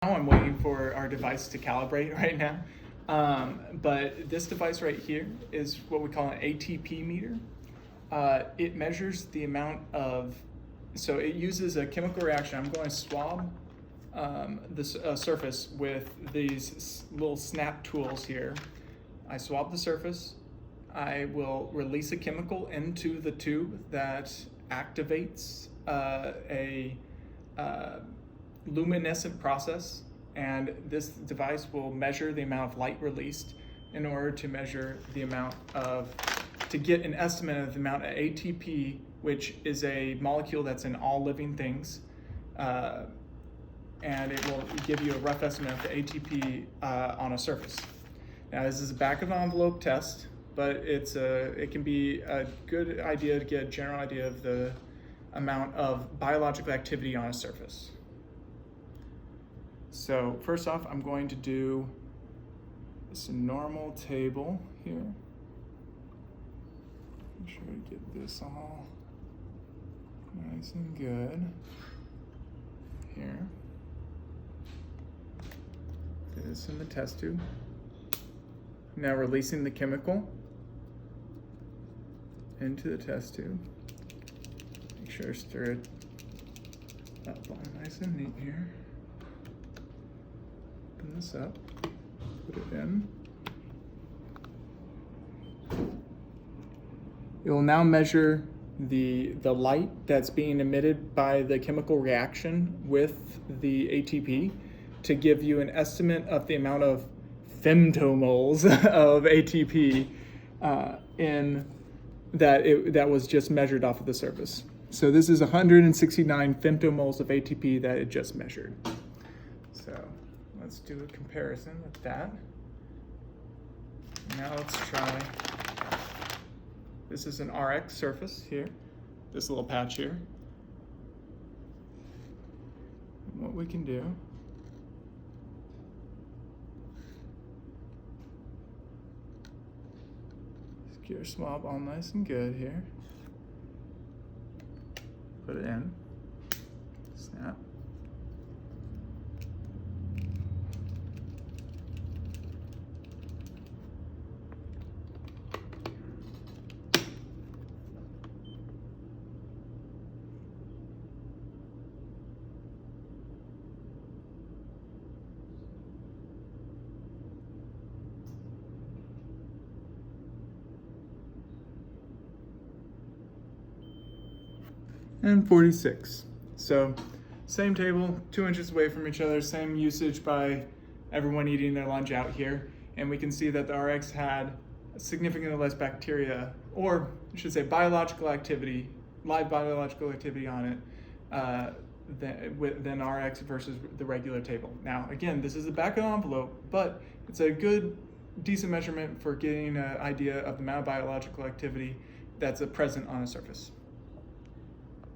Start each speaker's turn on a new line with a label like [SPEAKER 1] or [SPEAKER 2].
[SPEAKER 1] Now I'm waiting for our device to calibrate right now. But this device right here is what we call an ATP meter. It measures the amount of, so it uses a chemical reaction. I'm going to swab this surface with these little snap tools here. I swab the surface. I will release a chemical into the tube that activates a luminescent process, and this device will measure the amount of light released in order to measure the amount of, to get an estimate of the amount of ATP, which is a molecule that's in all living things, and it will give you a rough estimate of the ATP on a surface. Now this is a back of envelope test, but it can be a good idea to get a general idea of the amount of biological activity on a surface. So first off, I'm going to do this normal table here. Make sure to get this all nice and good here. Get this in the test tube. Now releasing the chemical into the test tube. Make sure to stir it up all nice and neat here. Open this up, put it in. It will now measure the light that's being emitted by the chemical reaction with the ATP to give you an estimate of the amount of femtomoles of ATP that was just measured off of the surface. So this is 169 femtomoles of ATP that it just measured. So let's do a comparison with that. Now let's try, this is an RX surface here, this little patch here. And what we can do is get our swab all nice and good here. Put it in, snap. And 46. So same table, 2 inches away from each other, same usage by everyone eating their lunch out here. And we can see that the RX had significantly less bacteria, or I should say biological activity, live biological activity on it than RX versus the regular table. Now, again, this is the back of the envelope, but it's a good, decent measurement for getting an idea of the amount of biological activity that's present on a surface.